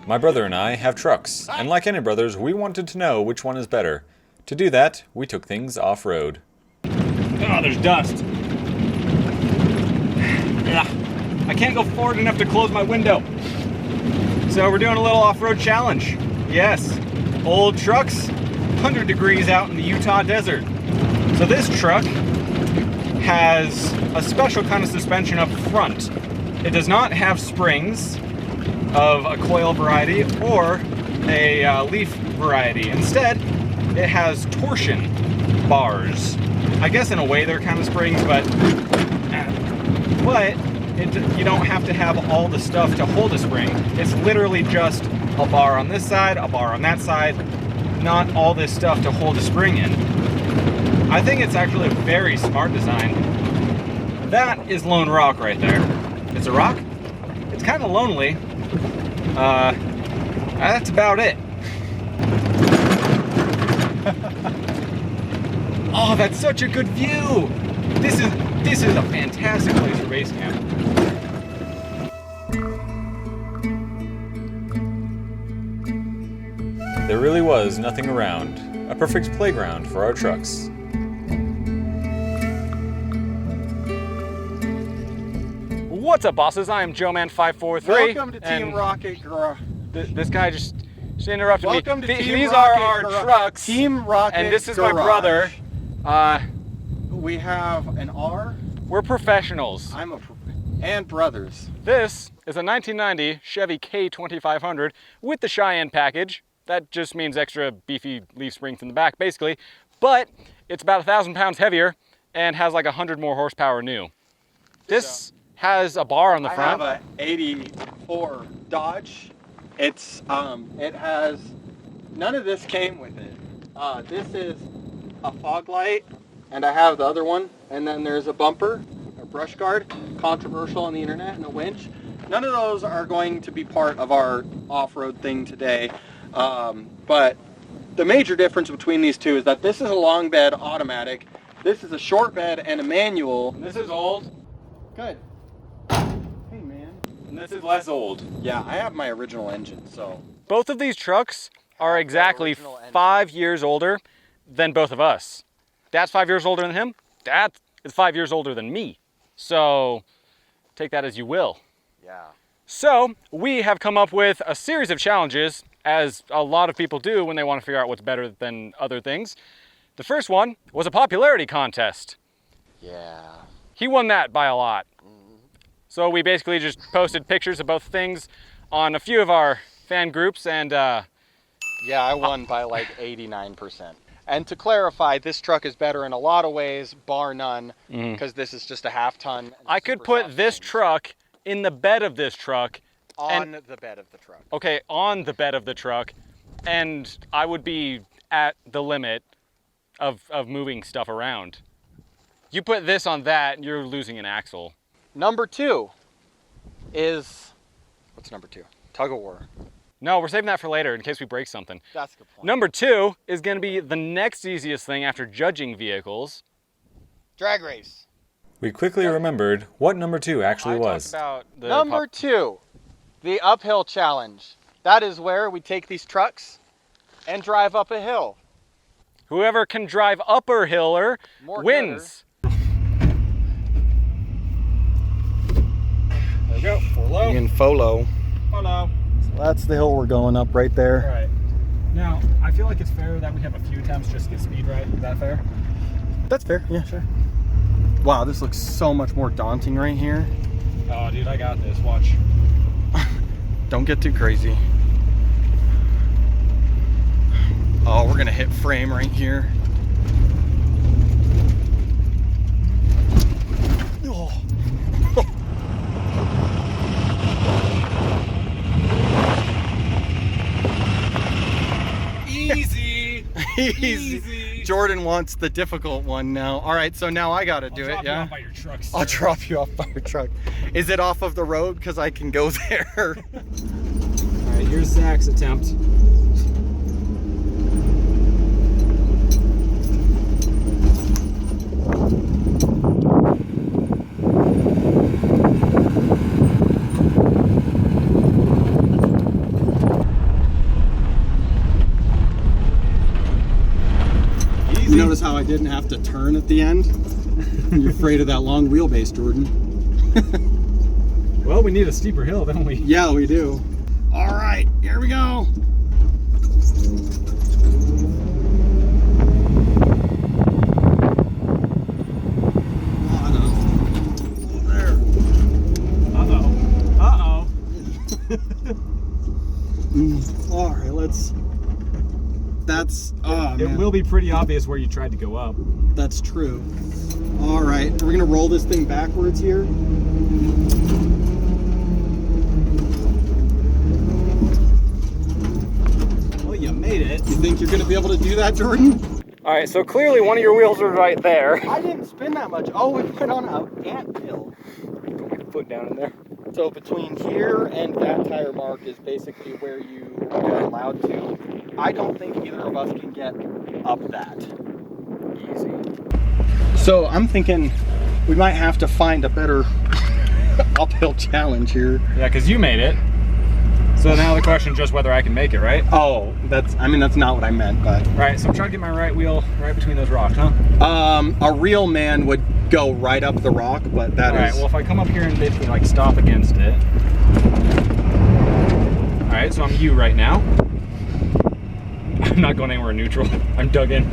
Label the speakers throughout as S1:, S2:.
S1: My brother and I have trucks, and like any brothers, we wanted to know which one is better. To do that, we took things off-road.
S2: Oh, there's dust. Ugh. I can't go forward enough to close my window. So we're doing a little off-road challenge. Yes, old trucks, 100 degrees out in the Utah desert. So this truck has a special kind of suspension up front. It does not have springs of a coil variety or a leaf variety. Instead, it has torsion bars. I guess in a way they're kind of springs, but you don't have to have all the stuff to hold a spring. It's literally just a bar on this side, a bar on that side, not all this stuff to hold a spring in. I think it's actually a very smart design. That is Lone Rock right there. It's a rock. It's kind of lonely. That's about it. Oh, that's such a good view. This is a fantastic place for base camp.
S1: There really was nothing around. A perfect playground for our trucks.
S2: What's up, bosses? I am JoeMan543.
S3: Welcome to Team Rocket Garage.
S2: This guy just interrupted
S3: Welcome
S2: me.
S3: to Team
S2: These
S3: Rocket
S2: are our
S3: Garage.
S2: trucks.
S3: Team Rocket
S2: and this is
S3: Garage.
S2: my brother.
S3: We have an R.
S2: We're professionals.
S3: And brothers.
S2: This is a 1990 Chevy K2500 with the Cheyenne package. That just means extra beefy leaf springs in the back, basically. But it's about 1,000 pounds heavier and has like 100 more horsepower new. This has a bar on the front.
S3: I have a 84 Dodge. It has, none of this came with it. This is a fog light, and I have the other one. And then there's a bumper, a brush guard, controversial on the internet, and a winch. None of those are going to be part of our off-road thing today. But the major difference between these two is that this is a long bed automatic. This is a short bed and a manual.
S2: This is old.
S3: Good. Hey, man.
S2: And this is less old.
S3: Yeah, I have my original engine, so.
S2: Both of these trucks are exactly 5 years older than both of us. Dad's 5 years older than him. Dad is 5 years older than me. So take that as you will.
S3: Yeah.
S2: So we have come up with a series of challenges, as a lot of people do when they want to figure out what's better than other things. The first one was a popularity contest.
S3: Yeah.
S2: He won that by a lot. So we basically just posted pictures of both things on a few of our fan groups, and
S3: Yeah, I won by like 89%. And to clarify, this truck is better in a lot of ways, bar none, because this is just a half ton.
S2: I could put this truck in the bed of this truck.
S3: On the bed of the truck.
S2: Okay, on the bed of the truck, and I would be at the limit of moving stuff around. You put this on that, you're losing an axle.
S3: Number 2 is, what's number 2? Tug of war.
S2: No, we're saving that for later in case we break something.
S3: That's a good point.
S2: Number 2 is gonna be the next easiest thing after judging vehicles.
S3: Drag race.
S1: We quickly remembered what number 2 actually was.
S3: Number 2, the uphill challenge. That is where we take these trucks and drive up a hill.
S2: Whoever can drive upper hiller wins. There we go, follow.
S3: You can follow.
S2: Follow.
S3: So that's the hill we're going up right there.
S2: All right. Now, I feel like it's fair that we have a few attempts just to get speed right. Is that fair?
S3: That's fair, yeah, sure. Wow, this looks so much more daunting right here.
S2: Oh, dude, I got this. Watch.
S3: Don't get too crazy. Oh, we're gonna hit frame right here. Oh.
S2: Easy.
S3: Easy. Jordan wants the difficult one now. All right, so now I gotta do it, yeah?
S2: I'll drop you off by your truck, sir.
S3: I'll drop you off by your truck. Is it off of the road? Because I can go there.
S2: All right, here's Zach's attempt.
S3: how I didn't have to turn at the end. You're afraid of that long wheelbase, Jordan.
S2: Well, we need a steeper hill, don't we?
S3: Yeah, we do. All right, here we go. All right,
S2: It will be pretty obvious where you tried to go up.
S3: That's true. All right, we're gonna roll this thing backwards here.
S2: Well, you made it.
S3: You think you're gonna be able to do that, Jordan?
S2: All right, so clearly one of your wheels are right there.
S3: I didn't spin that much. Oh, we went on an anthill.
S2: Put my foot down in there.
S3: So between here and that tire mark is basically where you are allowed to. I don't think either of us can get up that.
S2: Easy.
S3: So I'm thinking we might have to find a better uphill challenge here.
S2: Yeah, because you made it. So now the question is just whether I can make it, right?
S3: Oh, that's not what I meant, but.
S2: Right, so I'm trying to get my right wheel right between those rocks, huh?
S3: A real man would go right up the rock, but that
S2: All right, well, if I come up here and basically like stop against it. All right, so I'm you right now. I'm not going anywhere neutral. I'm dug in.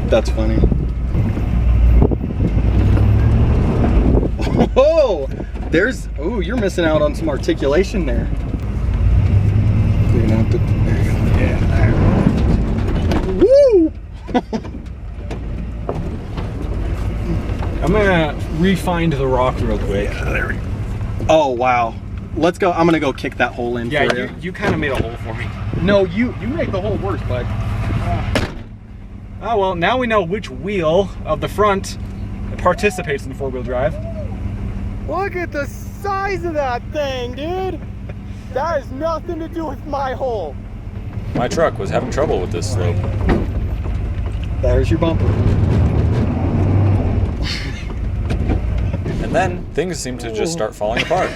S3: That's funny. Oh, you're missing out on some articulation there. You're gonna have to, there you go. Yeah, there. Woo!
S2: I'm gonna re-find the rock real quick.
S3: Yeah, there we go. Oh, wow. Let's go. I'm gonna go kick that hole in for you.
S2: You kind of made a hole for me.
S3: No, you make the hole worse, bud.
S2: Oh, well, now we know which wheel of the front participates in the four-wheel drive.
S3: Look at the size of that thing, dude. That has nothing to do with my hole.
S1: My truck was having trouble with this slope.
S3: There's your bumper.
S1: And then things seemed to just start falling apart.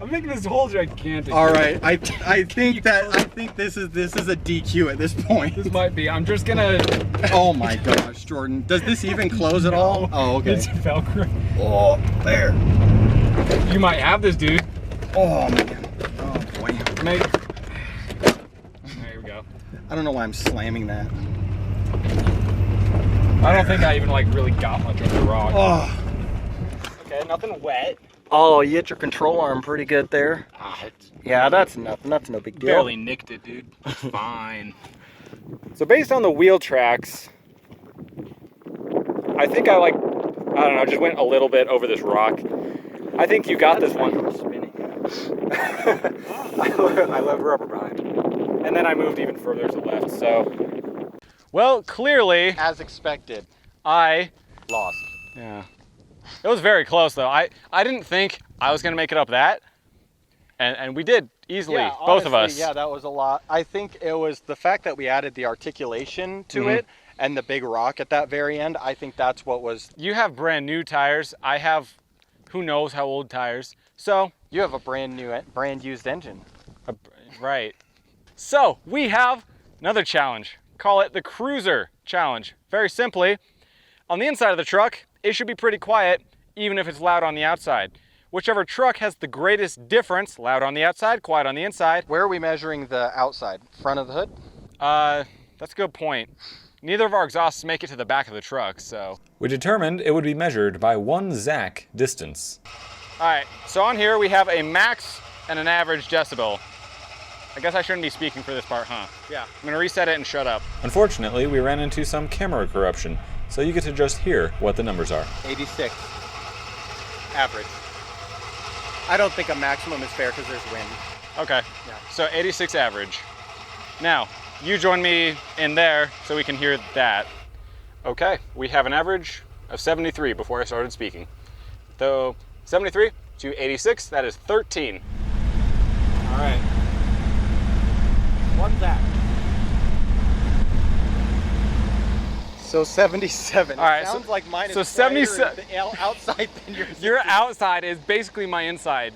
S2: I'm making this hole gigantic.
S3: All right, I think this is a DQ at this point.
S2: This might be. I'm just gonna.
S3: Oh my gosh, Jordan. Does this even close at all? Oh, okay.
S2: It's Velcro.
S3: Oh, there.
S2: You might have this, dude.
S3: Oh man. Oh boy.
S2: There we go.
S3: I don't know why I'm slamming that.
S2: I don't think I even like really got much of the rock.
S3: Oh.
S2: Okay, nothing wet.
S3: Oh, you hit your control arm pretty good there. Yeah, that's nothing. That's no big deal.
S2: Barely nicked it, dude. It's fine. So based on the wheel tracks, I think I don't know, just went a little bit over this rock. I think you got this one.
S3: Spinning.
S2: I left rubber behind. And then I moved even further to the left, so. Well, clearly,
S3: As expected.
S2: I
S3: Lost.
S2: Yeah. It was very close though. I didn't think I was gonna make it up that. And we did easily,
S3: Yeah,
S2: both of
S3: honestly,
S2: us.
S3: Yeah, that was a lot. I think it was the fact that we added the articulation to it and the big rock at that very end. I think that's what was.
S2: You have brand new tires. I have who knows how old tires. So
S3: You have a brand used engine.
S2: right. So we have another challenge. Call it the Cruiser Challenge. Very simply, on the inside of the truck, it should be pretty quiet, even if it's loud on the outside. Whichever truck has the greatest difference, loud on the outside, quiet on the inside.
S3: Where are we measuring the outside? Front of the hood?
S2: That's a good point. Neither of our exhausts make it to the back of the truck, so.
S1: We determined it would be measured by 1 Zach distance.
S2: All right, so on here we have a max and an average decibel. I guess I shouldn't be speaking for this part, huh? Yeah. I'm gonna reset it and shut up.
S1: Unfortunately, we ran into some camera corruption, so you get to just hear what the numbers are.
S3: 86. Average. I don't think a maximum is fair because there's wind.
S2: Okay,
S3: Yeah.
S2: so 86 average. Now, you join me in there so we can hear that. Okay, we have an average of 73 before I started speaking. So 73 to 86, that is 13. All right.
S3: One's that. So 77.
S2: All right,
S3: Sounds
S2: so-
S3: like mine is
S2: so
S3: quieter
S2: 77
S3: outside than yours.
S2: Your outside is basically my inside.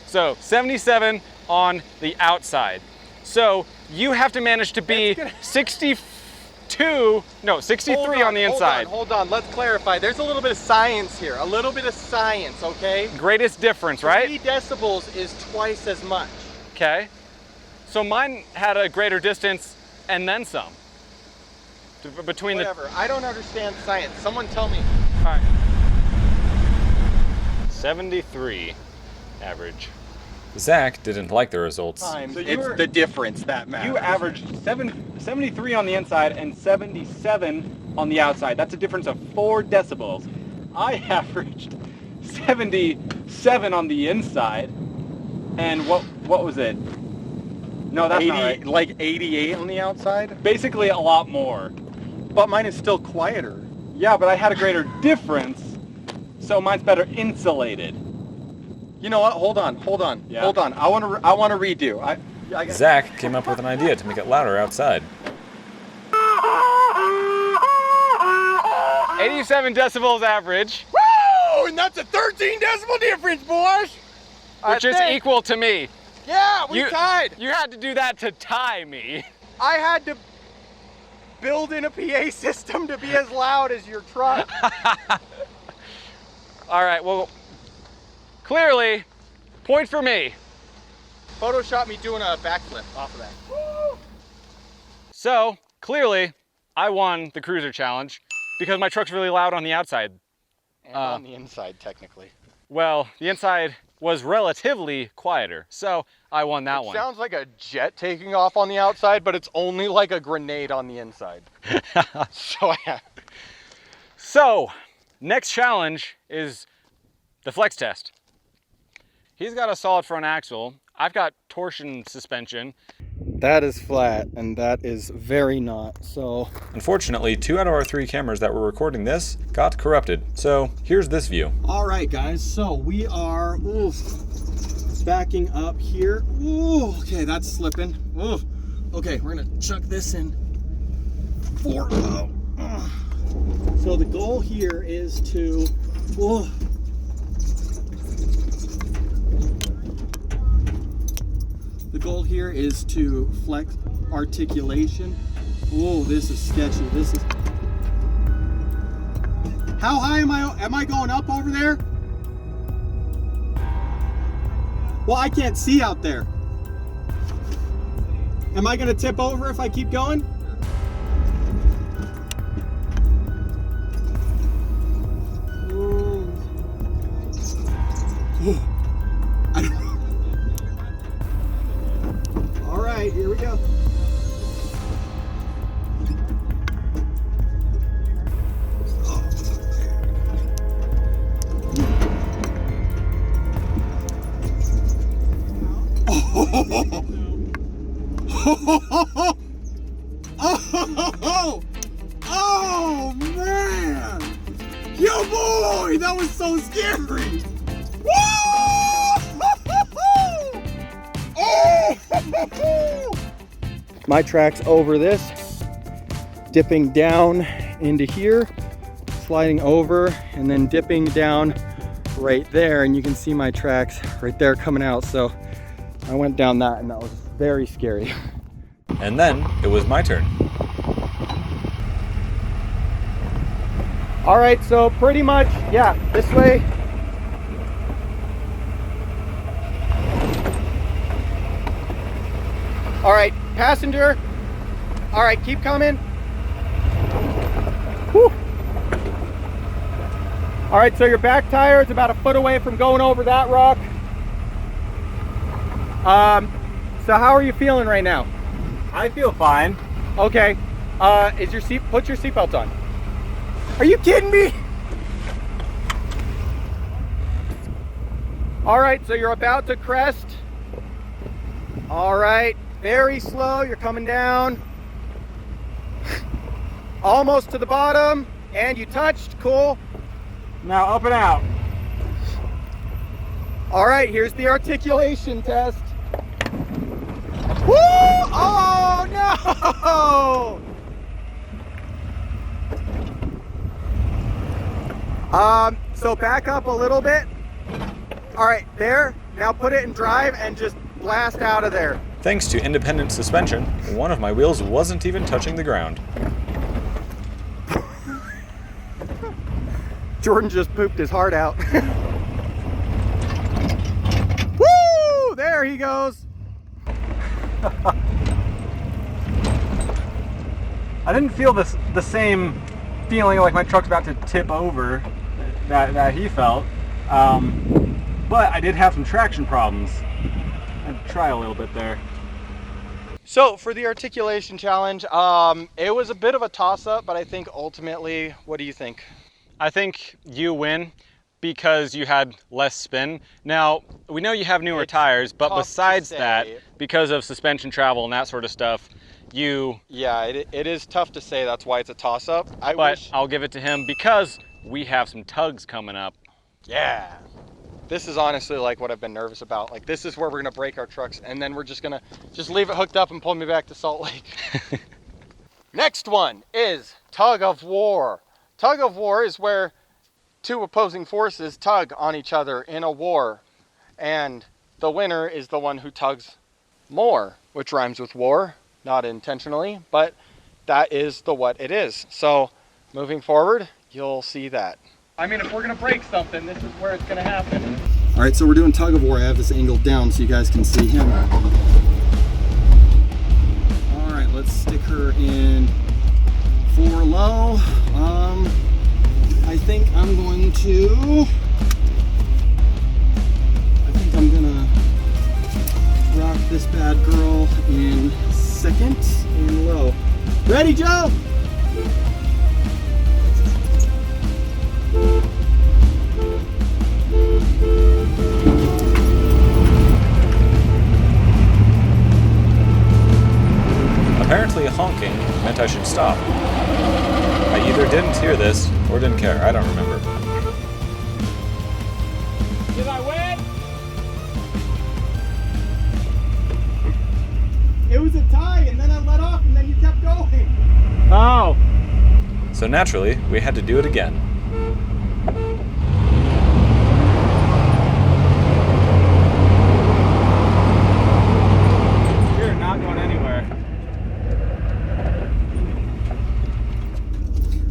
S2: So 77 on the outside. So you have to manage to be 63 on the inside.
S3: Hold on, let's clarify. There's a little bit of science here. A little bit of science, okay?
S2: Greatest difference, right?
S3: 3 decibels is twice as much.
S2: Okay. So mine had a greater distance and then some. Between
S3: Whatever. I don't understand science. Someone tell me.
S2: All right. 73 average.
S1: Zach didn't like the results.
S3: So it's the difference that matters.
S2: You averaged 73 on the inside and 77 on the outside. That's a difference of 4 decibels. I averaged 77 on the inside, and what was it? No, that's
S3: 80,
S2: not right.
S3: like 88 on the outside?
S2: Basically a lot more.
S3: But mine is still quieter.
S2: Yeah, but I had a greater difference, so mine's better insulated.
S3: You know what? Hold on.
S2: Yeah.
S3: Hold on. I want to redo. I got
S1: Zach came up with an idea to make it louder outside.
S2: 87 decibels average,
S3: Woo! And that's a 13 decibel difference, boys.
S2: which is equal to me.
S3: Yeah, we tied.
S2: You had to do that to tie me.
S3: I had to build in a PA system to be as loud as your truck.
S2: All right, well, clearly, point for me.
S3: Photoshop me doing a backflip off of that. Woo!
S2: So, clearly, I won the cruiser challenge because my truck's really loud on the outside.
S3: And on the inside, technically.
S2: Well, the inside was relatively quieter, so I won that one.
S3: Sounds like a jet taking off on the outside, but it's only like a grenade on the inside.
S2: So, next challenge is the flex test. He's got a solid front axle. I've got torsion suspension.
S4: That is flat, and that is very not, so...
S1: Unfortunately, 2 out of our 3 cameras that were recording this got corrupted. So here's this view.
S4: Alright guys, so we are backing up here. Ooh, okay, that's slipping. Ooh. Okay, we're gonna chuck this in. So the goal here is to... The goal here is to flex articulation. Oh, this is sketchy. This is... How high am I? Am I going up over there? Well, I can't see out there. Am I gonna tip over if I keep going? I don't know. All right, here we go. Oh man! Yo boy, that was so scary! Woo! Oh! My track's over this, dipping down into here, sliding over, and then dipping down right there, and you can see my tracks right there coming out. So I went down that, and that was very scary.
S1: And then it was my turn.
S4: All right, so pretty much, yeah, this way. All right, passenger. All right, keep coming. Whew. All right, so your back tire is about a foot away from going over that rock. So how are you feeling right now?
S2: I feel fine.
S4: Okay, is your seat, put your seatbelt on. Are you kidding me? All right, so you're about to crest. All right, very slow, you're coming down. Almost to the bottom, and you touched, cool.
S2: Now up and out.
S4: All right, here's the articulation test. Woo! Oh no! So back up a little bit. All right, there. Now put it in drive and just blast out of there.
S1: Thanks to independent suspension, one of my wheels wasn't even touching the ground.
S4: Jordan just pooped his heart out. Woo! There he goes.
S2: I didn't feel the same feeling like my truck's about to tip over that he felt, but I did have some traction problems. I had to try a little bit there.
S4: So for the articulation challenge, it was a bit of a toss-up, but I think ultimately, what do you think?
S2: I think you win because you had less spin. Now, we know you have newer tires, but
S4: tough to
S2: besides
S4: say.
S2: that, because of suspension travel and that sort of stuff,
S4: Yeah, it is tough to say. That's why it's a toss-up.
S2: But I'll give it to him because we have some tugs coming up.
S4: Yeah. This is honestly like what I've been nervous about. Like, this is where we're gonna break our trucks, and then we're just gonna leave it hooked up and pull me back to Salt Lake. Next one is tug of war. Tug of war is where two opposing forces tug on each other in a war, and the winner is the one who tugs more, which rhymes with war, not intentionally, but that is what it is. So moving forward, you'll see that.
S2: I mean, if we're gonna break something, this is where it's gonna happen.
S4: All right, so we're doing tug of war. I have this angled down so you guys can see him. All right, let's stick her in 4 low. I think I'm gonna rock this bad girl in 2nd and low. Ready, Joe?
S1: Apparently honking meant I should stop. I either didn't hear this or didn't care. I don't remember.
S2: Did I win?
S4: It was a tie, and then I let off, and then you kept going.
S2: Oh.
S1: So naturally, we had to do it again.
S2: You're not going anywhere.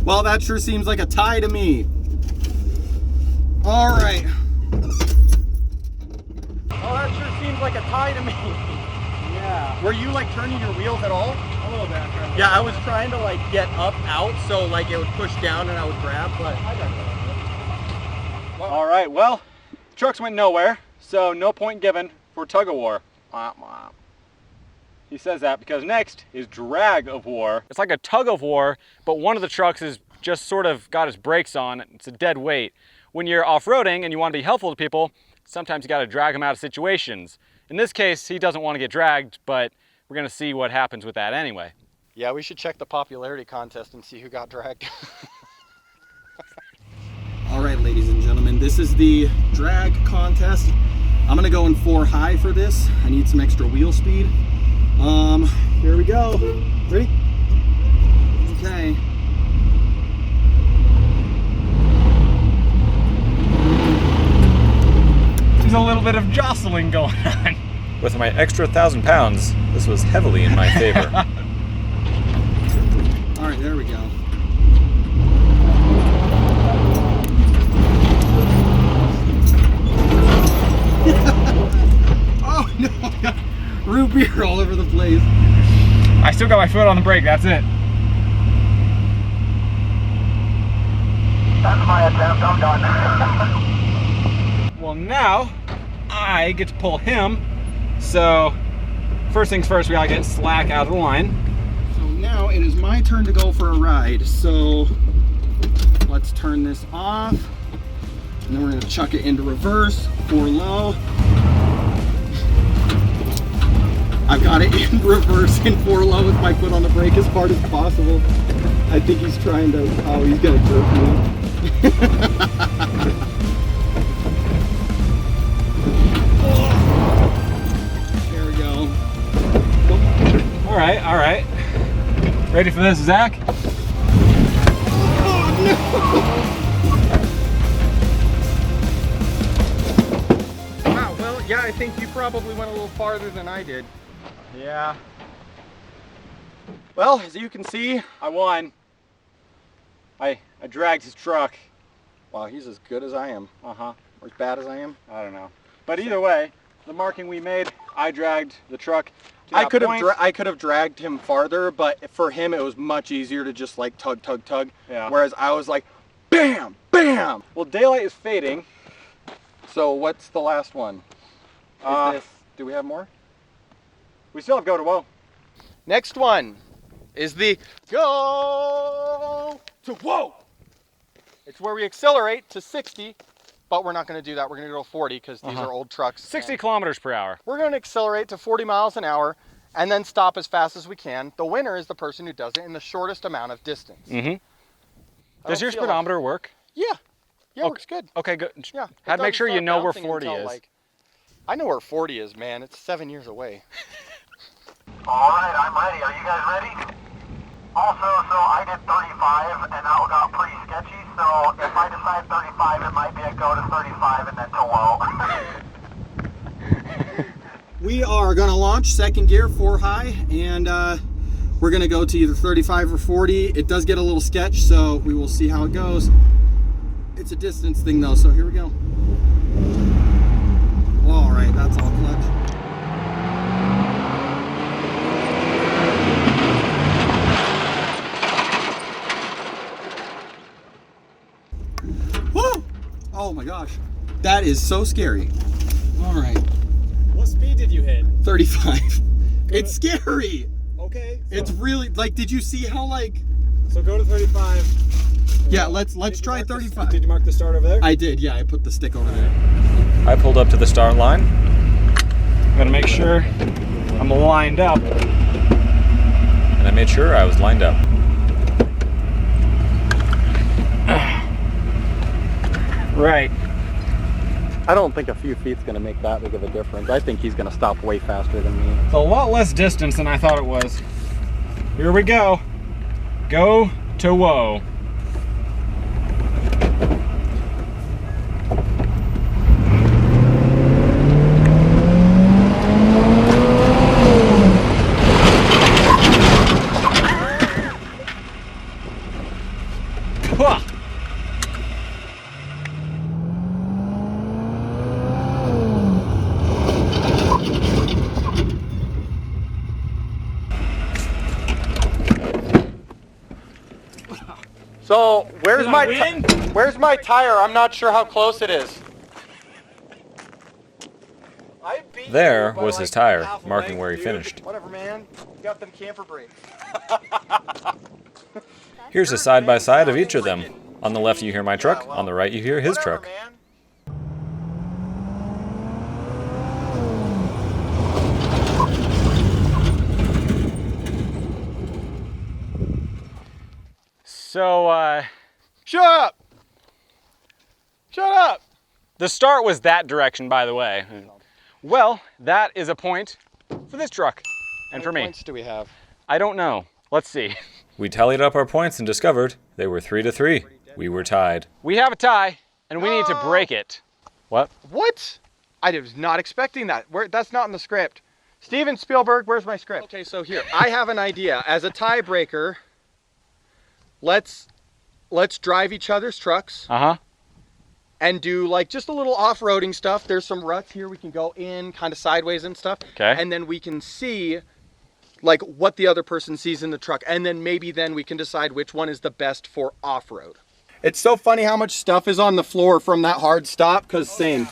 S4: Well, that sure seems like a tie to me. All right. Oh, that sure seems like a tie to me.
S2: Yeah.
S4: Were you like turning your wheels at all?
S2: A little bit.
S4: Yeah, I was trying to like get up out so like it would push down and I would grab, but I got it.
S2: All right, well, trucks went nowhere, so no point given for tug of war. He says that because next is drag of war. It's like a tug of war, but one of the trucks is just sort of got his brakes on. It's a dead weight. When you're off-roading and you want to be helpful to people, sometimes you got to drag them out of situations. In this case, he doesn't want to get dragged, but we're going to see what happens with that anyway.
S4: Yeah, we should check the popularity contest and see who got dragged. All right, ladies and gentlemen, this is the drag contest. I'm gonna go in 4 high for this. I need some extra wheel speed. Here we go. Ready? Okay.
S2: There's a little bit of jostling going on.
S1: With my extra 1,000 pounds, this was heavily in my favor.
S4: All right, there we go. Oh no! Root beer all over the place.
S2: I still got my foot on the brake, that's it.
S5: That's my attempt, I'm done.
S2: Well, now I get to pull him. So first things first, we gotta get slack out of the line.
S4: So now it is my turn to go for a ride. So let's turn this off. And then we're gonna chuck it into reverse, 4 low. I've got it in reverse in 4 low with my foot on the brake as hard as possible. I think he's trying to, oh, he's gonna jerk me. There we go.
S2: All right. Ready for this, Zach?
S4: Oh no! Wow, well, yeah, I think you probably went a little farther than I did.
S3: Yeah. Well, as you can see,
S2: I won. I dragged his truck.
S3: wow, he's as good as I am,
S2: Uh-huh.
S3: or as bad as I am.
S2: I don't know. But either way, the marking we made, I dragged the truck to
S3: I
S2: that
S3: could
S2: point.
S3: have dragged him farther, but for him it was much easier to just like tug, tug, tug.
S2: Yeah.
S3: Whereas I was like, bam, bam.
S2: Well, daylight is fading.
S3: So what's the last one? Do we have more?
S2: We still have go to woe.
S4: Next one is the go to whoa. It's where we accelerate to 60, but we're not going to do that. We're going to go 40 because these are old trucks.
S2: 60 kilometers per hour.
S4: We're going to accelerate to 40 miles an hour and then stop as fast as we can. The winner is the person who does it in the shortest amount of distance.
S2: Mm-hmm.
S4: I
S2: Does
S4: don't
S2: your
S4: feel
S2: speedometer work?
S4: Yeah. Yeah,
S2: Okay.
S4: works good.
S2: Okay, good.
S4: Yeah.
S2: Had to make sure you know where
S4: 40
S2: 40 is.
S4: I know where 40 is, man. It's 7 years away.
S5: All right, I'm ready. Are you guys ready? Also, so I did 35, and that got pretty sketchy, so if I decide 35, it might be a go to 35 and then to whoa.
S4: We are going to launch second gear, 4 high, and we're going to go to either 35 or 40. It does get a little sketch, so we will see how it goes. It's a distance thing though, so here we go. All right, that's all clutch. Woo! Oh my gosh, that is so scary. All right.
S2: What speed did you hit?
S4: 35. It's scary.
S2: Okay.
S4: It's really like, did you see how like?
S2: So go to 35.
S4: Yeah, let's try 35.
S2: Did you mark the start over there?
S4: I did, yeah, I put the stick over there.
S1: I pulled up to the start line.
S2: I'm gonna make sure I'm lined up.
S1: And I made sure I was lined up.
S2: Right.
S3: I don't think a few feet's gonna make that big of a difference. I think he's gonna stop way faster than me.
S2: It's a lot less distance than I thought it was. Here we go. Go to woe. Pwah!
S3: So where's
S2: Did I
S3: my
S2: win?
S3: where's my tire? I'm not sure how close it is. I beat
S1: There
S3: you by
S1: was
S3: like
S1: his tire,
S3: half a
S1: marking
S3: length,
S1: where he
S3: dude.
S1: finished.
S3: Whatever, man. Got them camper brakes.
S1: Here's a side-by-side of each of them. On the left you hear my truck,
S3: Yeah, well,
S1: on the right you hear his
S3: Whatever,
S1: truck.
S3: man.
S2: So,
S4: Shut up! Shut up!
S2: the start was that direction, by the way. Well, that is a point for this truck and for
S4: How many
S2: me.
S4: points do we have?
S2: I don't know. Let's see.
S1: We tallied up our points and discovered they were 3-3. We were tied.
S2: We have a tie, and we need to break it. What?
S4: What? I was not expecting that. That's not in the script. Steven Spielberg, where's my script? Okay, so here, I have an idea. As a tiebreaker, let's drive each other's trucks
S2: Uh-huh.
S4: and do like just a little off-roading stuff. There's some ruts here we can go in kind of sideways and stuff.
S2: Okay.
S4: And then we can see like what the other person sees in the truck. And then maybe then we can decide which one is the best for off-road. It's so funny how much stuff is on the floor from that hard stop, because same.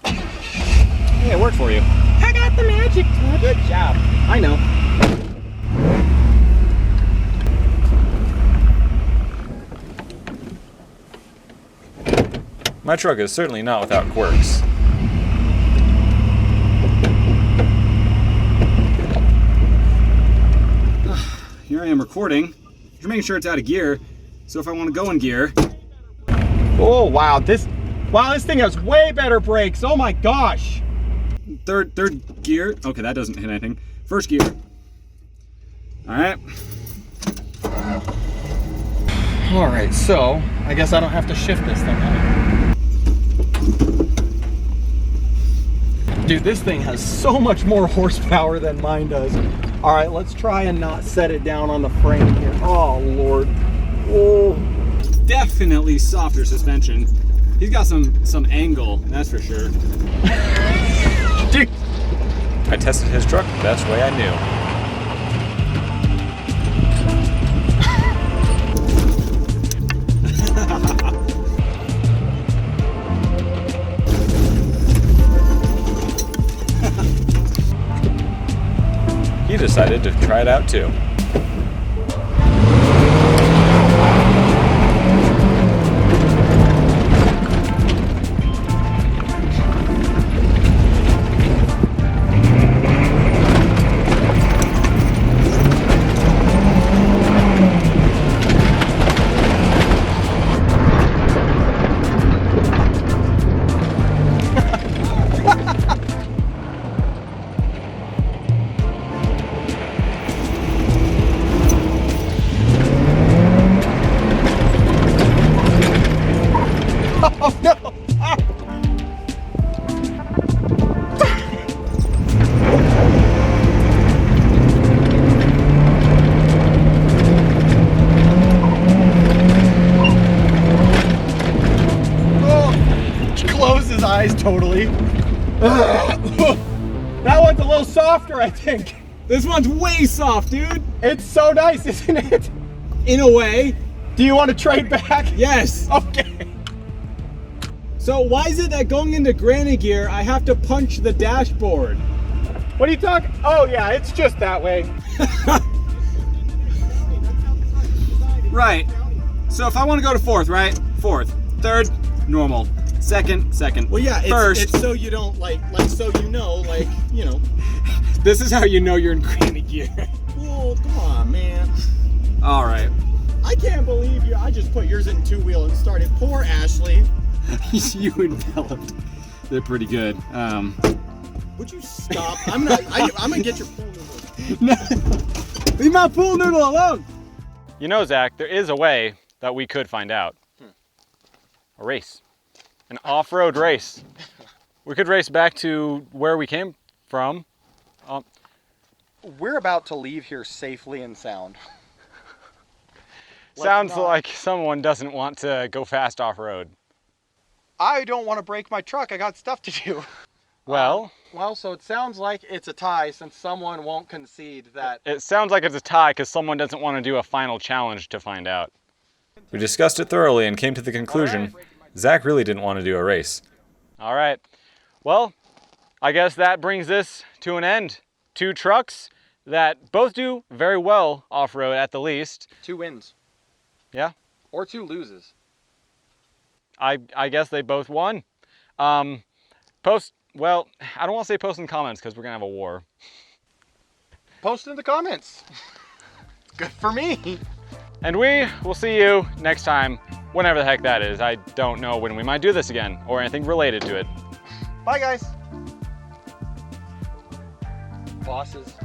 S2: Yeah, it worked for you.
S4: I got the magic touch. Good job. I know.
S1: My truck is certainly not without quirks.
S6: Here I am recording. Just making sure it's out of gear. So if I want to go in gear,
S4: Oh wow, this thing has way better brakes. Oh my gosh.
S6: third gear. Okay, that doesn't hit anything. First gear. All right.
S4: All right, so I guess I don't have to shift this thing. Huh? Dude, Dude, this thing has so much more horsepower than mine does. All right, let's try and not set it down on the frame here. Oh, Lord. Oh.
S6: Definitely softer suspension. He's got some angle, that's for sure.
S4: Dude.
S1: I tested his truck the best way I knew. He decided to try it out too.
S4: Oh, no. Ah. Oh, close his eyes totally. That one's a little softer, I think.
S6: This one's way soft, dude.
S4: It's so nice, isn't it?
S6: In a way.
S4: Do you want to trade back?
S6: Yes.
S4: Okay.
S6: So why is it that going into granny gear, I have to punch the dashboard?
S4: What are you talking? Oh yeah, it's just that way.
S6: Right. So if I want to go to fourth, right? Fourth. Third, normal. Second.
S4: Well, yeah,
S6: First.
S4: it's so you don't so you know, you know.
S6: This is how you know you're in granny gear.
S4: Oh, come on, man.
S6: All right.
S4: I can't believe you. I just put yours in two-wheel and started. Poor Ashley.
S6: You enveloped. They're pretty good.
S4: Would you stop? I'm gonna get your pool noodle.
S6: Leave my pool noodle alone.
S2: You know, Zach, there is a way that we could find out. A race. An off-road race. We could race back to where we came from.
S4: We're about to leave here safely and sound.
S2: Sounds
S4: not-
S2: like someone doesn't want to go fast off-road.
S4: I don't want to break my truck. I got stuff to do.
S2: Well,
S4: So it sounds like it's a tie since someone won't concede that.
S2: it sounds like it's a tie because someone doesn't want to do a final challenge to find out.
S1: We discussed it thoroughly and came to the conclusion Zach really didn't want to do a race.
S2: All right. Well, I guess that brings this to an end. 2 trucks that both do very well off-road at the least.
S4: 2 wins.
S2: Yeah.
S4: Or 2 loses.
S2: I guess they both won. Well, I don't want to say post in the comments because we're going to have a war.
S4: Post in the comments. Good for me.
S2: And we will see you next time, whenever the heck that is. I don't know when we might do this again or anything related to it.
S4: Bye, guys. Bosses.